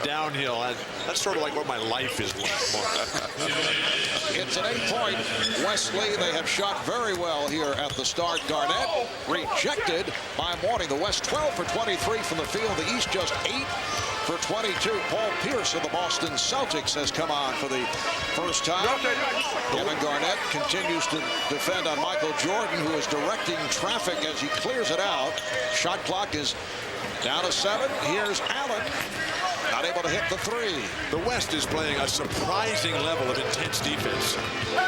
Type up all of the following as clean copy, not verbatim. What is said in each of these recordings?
downhill. That's sort of like what my life is like, Mark. It's an 8-point Wesley. They have shot very well here at the start. Garnett rejected by Mourning. The West 12 for 23 from the field. The East just 8 for 22. Paul Pierce of the Boston Celtics has come on for the first time. Kevin Garnett continues to defend on Michael Jordan, who is directing traffic as he clears it out. Shot clock is down to 7. Here's Allen. Not able to hit the 3. The West is playing a surprising level of intense defense.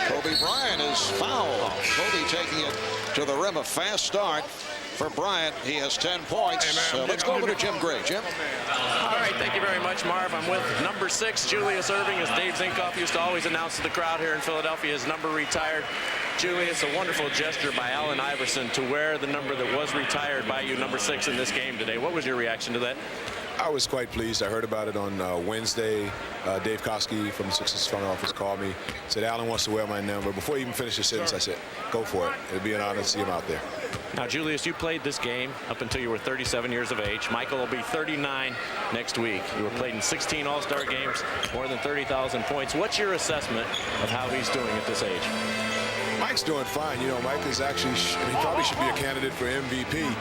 Kobe Bryant is fouled. Kobe taking it to the rim. A fast start for Bryant. He has 10 points. Let's go over to Jim Gray. Jim? All right, thank you very much, Marv. I'm with number 6, Julius Erving, as Dave Zinkoff used to always announce to the crowd here in Philadelphia. His number retired. Julius, a wonderful gesture by Allen Iverson to wear the number that was retired by you, number 6, in this game today. What was your reaction to that? I was quite pleased. I heard about it on Wednesday. Dave Koski from the Sixers front office called me, said Allen wants to wear my number. Before he even finished his sentence, I said, go for it. It'll be an honor to see him out there. Now, Julius, you played this game up until you were 37 years of age. Michael will be 39 next week. You were played in 16 All-Star games, more than 30,000 points. What's your assessment of how he's doing at this age? Mike's doing fine. You know, Mike is actually, he probably should be a candidate for MVP.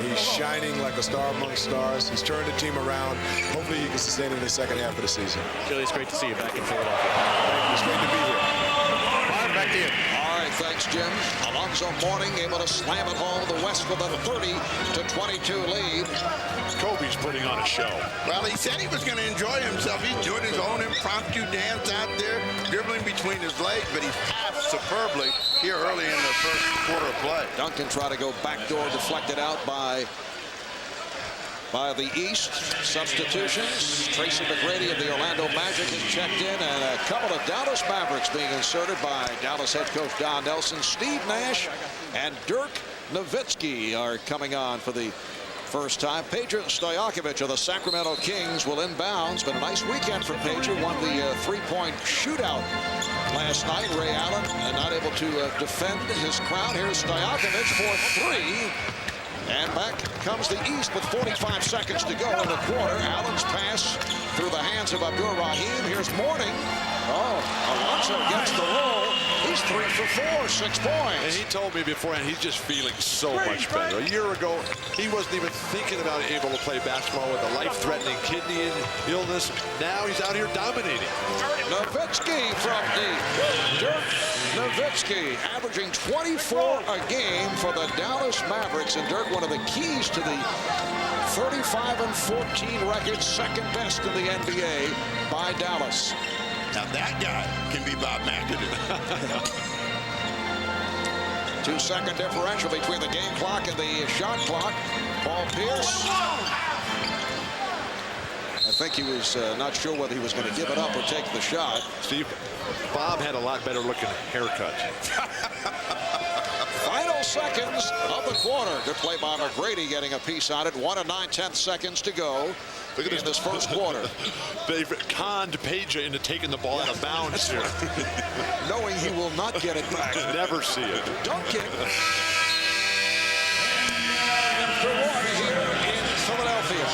He's shining like a star amongst stars. He's turned the team around. Hopefully he can sustain it in the second half of the season. Julius, great to see you back in Philadelphia. It's great to be here. All right, back to you. All right, thanks, Jim. Alonzo Mourning able to slam it home. The West with a 30-22 lead. Kobe's putting on a show. Well, he said he was going to enjoy himself. He's doing his own impromptu dance out there, dribbling between his legs, but he's passed superbly here early in the first quarter of play. Duncan tried to go backdoor, deflected out by the East. Substitutions. Tracy McGrady of the Orlando Magic has checked in, and a couple of Dallas Mavericks being inserted by Dallas head coach Don Nelson. Steve Nash and Dirk Nowitzki are coming on for the first time. Peja Stojakovic of the Sacramento Kings will inbounds, but a nice weekend for Peja. Won the three-point shootout last night. Ray Allen not able to defend his crowd. Here's Stojakovic for 3. And back comes the East with 45 seconds to go in the quarter. Allen's pass through the hands of Abdur-Rahim. Here's Mourning. Oh, Alonzo gets the roll. He's 3 for 4, 6 points. And he told me beforehand he's just feeling so much better. A year ago, he wasn't even thinking about able to play basketball with a life-threatening kidney illness. Now he's out here dominating. Nowitzki from deep. Dirk Nowitzki averaging 24 a game for the Dallas Mavericks. And Dirk, one of the keys to the 35-14 record, second best in the NBA by Dallas. Now that guy can be Bob McAdoo. 2-second differential between the game clock and the shot clock. Paul Pierce. I think he was not sure whether he was going to give it up or take the shot. Steve, Bob had a lot better looking haircut. Final seconds of the quarter. Good play by McGrady, getting a piece on it. 1 and 9/10 seconds to go. Look at this first quarter. They've conned Peja into taking the ball out of bounds here. Knowing he will not get it back. Never see it. Duncan. For one here in Philadelphia.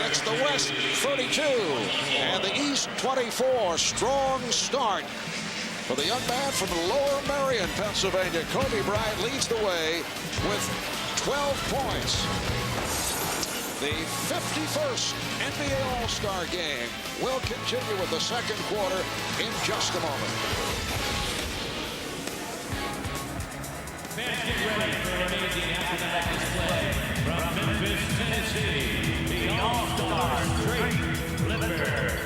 It's the West 32 and the East 24. Strong start for the young man from Lower Merion, Pennsylvania. Kobe Bryant leads the way with 12 points. The 51st NBA All-Star game will continue with the second quarter in just a moment. Fans, get ready for an amazing after-the-fact display from Memphis, Tennessee, the All-Star Drake Liver.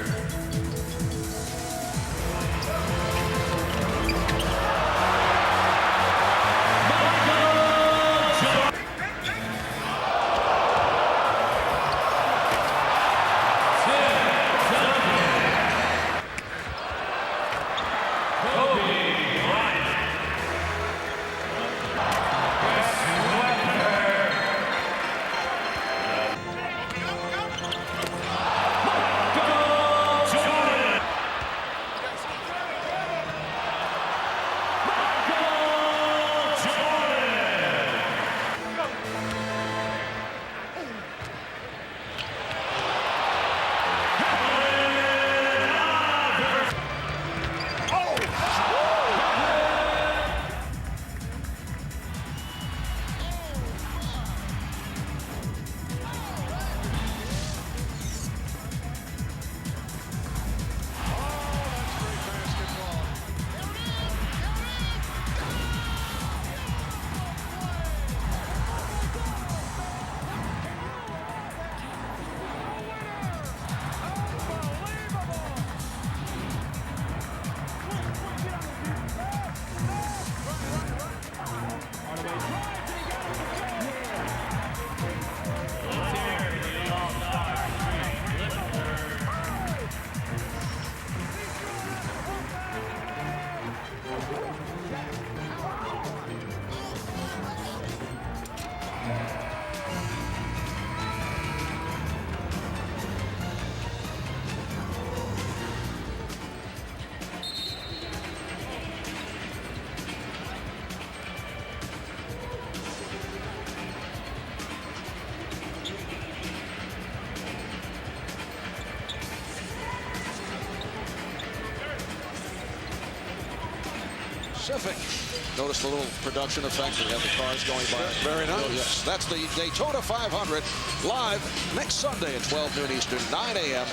Pacific. Notice the little production effect. We have the cars going by. Very nice. Oh, yes. That's the Daytona 500 live next Sunday at 12 noon Eastern, 9 a.m.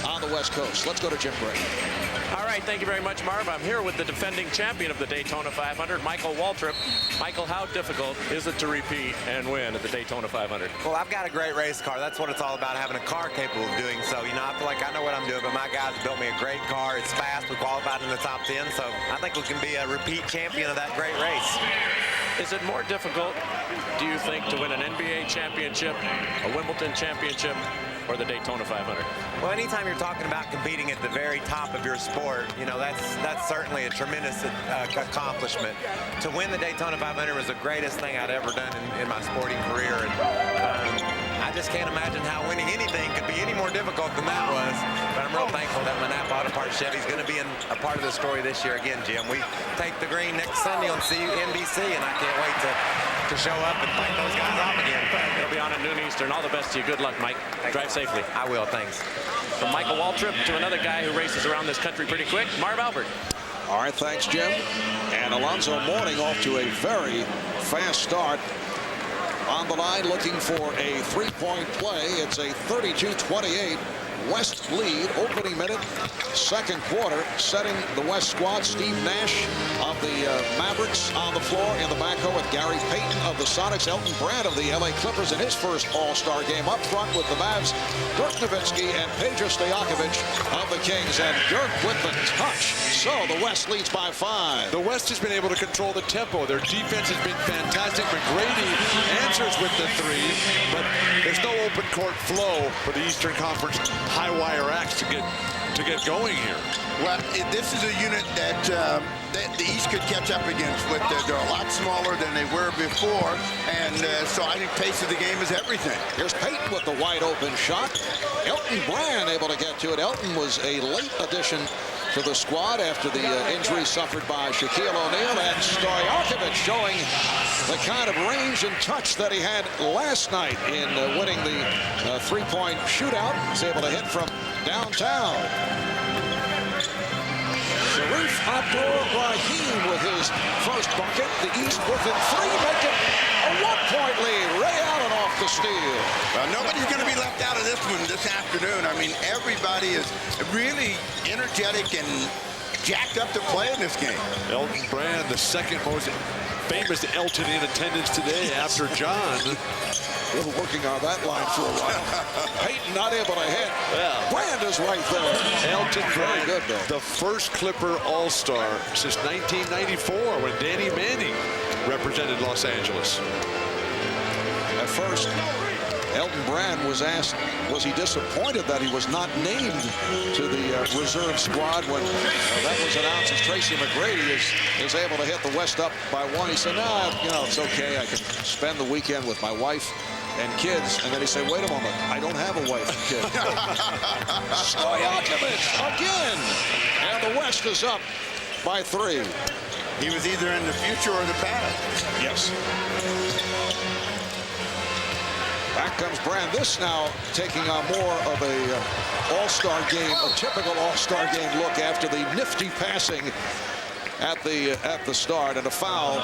on the West Coast. Let's go to Jim Gray. All right, thank you very much, Marv. I'm here with the defending champion of the Daytona 500, Michael Waltrip. Michael, how difficult is it to repeat and win at the Daytona 500? Well, I've got a great race car. That's what it's all about, having a car capable of doing so. You know, I feel like I know what I'm doing, but my guys built me a great car. It's fast. We qualified in the top 10, so I think we can be a repeat champion of that great race. Is it more difficult, do you think, to win an NBA championship, a Wimbledon championship, or the Daytona 500? Well, anytime you're talking about competing at the very top of your sport, you know, that's certainly a tremendous accomplishment. To win the Daytona 500 was the greatest thing I'd ever done in my sporting career. And I just can't imagine how winning anything could be any more difficult than that was. But I'm real thankful that my Napa Auto Parts Chevy's going to be a part of the story this year again, Jim. We take the green next Sunday on NBC, and I can't wait to show up and fight those guys off again. It'll be on at noon Eastern. All the best to you. Good luck, Mike. Drive safely. I will, thanks. From Michael Waltrip to another guy who races around this country pretty quick, Marv Albert. All right, thanks, Jim. And Alonzo Mourning off to a very fast start. On the line looking for a three-point play. It's a 32-28 West lead. Opening minute, second quarter. Setting the West squad, Steve Nash of the Mavericks on the floor in the backcourt with Gary Payton of the Sonics, Elton Brand of the LA Clippers in his first All-Star game. Up front with the Mavs, Dirk Nowitzki and Peja Stojakovic of the Kings. And Dirk with the touch. So the West leads by 5. The West has been able to control the tempo. Their defense has been fantastic. McGrady answers with the three, but there's no open court flow for the Eastern Conference high wire acts to get going here. Well, this is a unit that the East could catch up against. They're a lot smaller than they were before, and so I think pace of the game is everything. Here's Payton with the wide open shot. Elton Brand able to get to it. Elton was a late addition to the squad after the injury suffered by Shaquille O'Neal, and Stojakovic showing the kind of range and touch that he had last night in winning the three-point shootout. He's able to hit from downtown. Abdur-Rahim with his first bucket. The East within 3, making a one-point lead. Ray Allen off the steal. Well, nobody's going to be left out of this one this afternoon. I mean, everybody is really energetic and jacked up to play in this game. Elton Brand, the second most famous Elton in attendance today after John. We're working on that line for a while. Payton not able to hit. Yeah. Brand is right there. Elton Brand, good, though. the first Clipper All-Star since 1994 when Danny Manning represented Los Angeles. At first, Elton Brand was asked, was he disappointed that he was not named to the reserve squad when that was announced as Tracy McGrady is able to hit the West up by 1. He said, no, you know, it's okay. I can spend the weekend with my wife and kids. And then he said, wait a moment, I don't have a wife and kids. Stojakovic again. And the West is up by 3. He was either in the future or the past. Yes. Back comes Brand. This now taking on more of a all-star game, a typical all-star game look after the nifty passing at the start, and a foul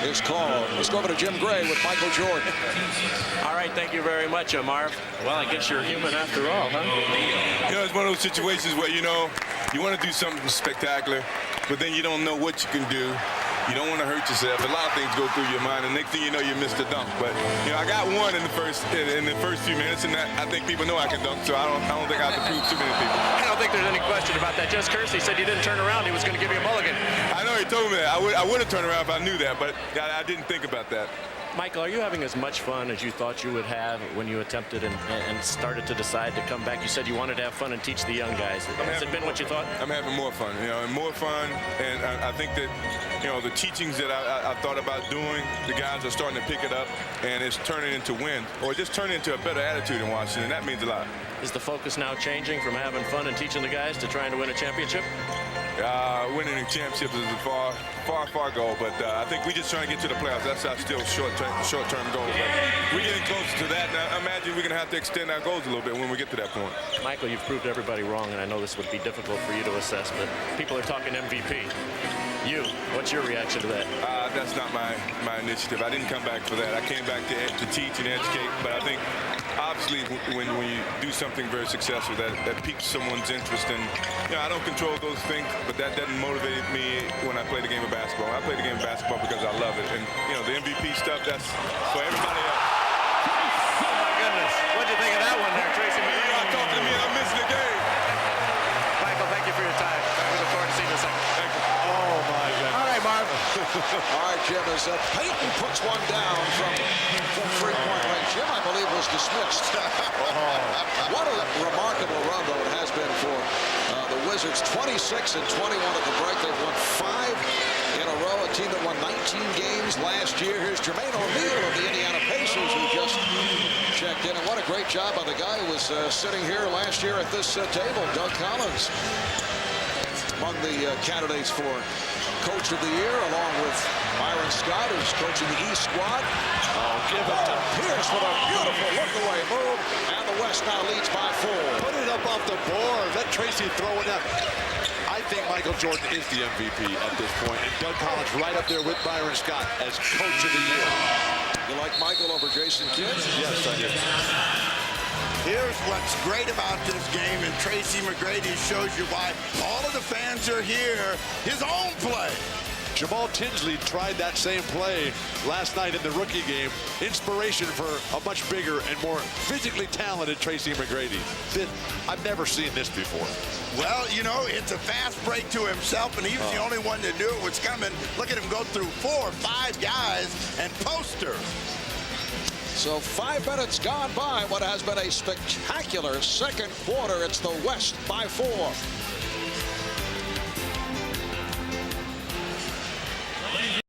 is called. Let's go over to Jim Gray with Michael Jordan. All right, thank you very much, Marv. Well, I guess you're human after all, huh? You know, it's one of those situations where, you know, you want to do something spectacular, but then you don't know what you can do. You don't want to hurt yourself. A lot of things go through your mind, and next thing you know, you missed the dunk. But you know, I got one in the first few minutes, and I think people know I can dunk. So I don't think I have to prove too many people. I don't think there's any question about that. Just Kersey said you didn't turn around. He was going to give you a mulligan. I know he told me that. I would have turned around if I knew that, but I didn't think about that. Michael, are you having as much fun as you thought you would have when you attempted and started to decide to come back? You said you wanted to have fun and teach the young guys. Has it been what you thought? I'm having more fun, you know, and more fun. And I think that, you know, the teachings that I thought about doing, the guys are starting to pick it up, and it's turning into wind, or just turning into a better attitude in Washington. That means a lot. Is the focus now changing from having fun and teaching the guys to trying to win a championship? Winning a championship is a far goal, but I think we're just trying to get to the playoffs. That's our still short-term goal. But we're getting closer to that, and I imagine we're going to have to extend our goals a little bit when we get to that point. Michael, you've proved everybody wrong, and I know this would be difficult for you to assess, but people are talking MVP. What's your reaction to that? That's not my initiative. I didn't come back for that. I came back to teach and educate. But I think, obviously, when you do something very successful, that piques someone's interest. And, I don't control those things, but that doesn't motivate me when I play the game of basketball. I play the game of basketball because I love it. And, the MVP stuff, that's for everybody else. Oh, my goodness. What'd you think of that one there, Tracy? You're not talking to me, and I'm missing the game. Michael, thank you for your time. We look forward to seeing you in a second. Thank you. Oh, my goodness. All right, Marv. All right, Jim, as Peyton puts one down from three-point range. Jim, I believe, was dismissed. What a remarkable run, though, it has been for the Wizards. 26 and 21 at the break. They've won 5 in a row, a team that won 19 games last year. Here's Jermaine O'Neal of the Indiana Pacers, who just checked in. And what a great job by the guy who was sitting here last year at this table, Doug Collins. Among the candidates for Coach of the Year, along with Byron Scott, who's coaching the East squad. Oh, give it to Pierce with a beautiful look-away move, and the West now leads by 4. Put it up off the board. Let Tracy throw it up. I think Michael Jordan is the MVP at this point, and Doug Collins right up there with Byron Scott as Coach of the Year. You like Michael over Jason Kidd? Yes, I do. Here's what's great about this game, and Tracy McGrady shows you why all of the fans are here. His own play. Jamal Tinsley tried that same play last night in the rookie game. Inspiration for a much bigger and more physically talented Tracy McGrady. I've never seen this before. Well, it's a fast break to himself, and he was the only one that knew it was coming. Look at him go through 4 or 5 guys and poster. So 5 minutes gone by what has been a spectacular second quarter. It's the West by 4.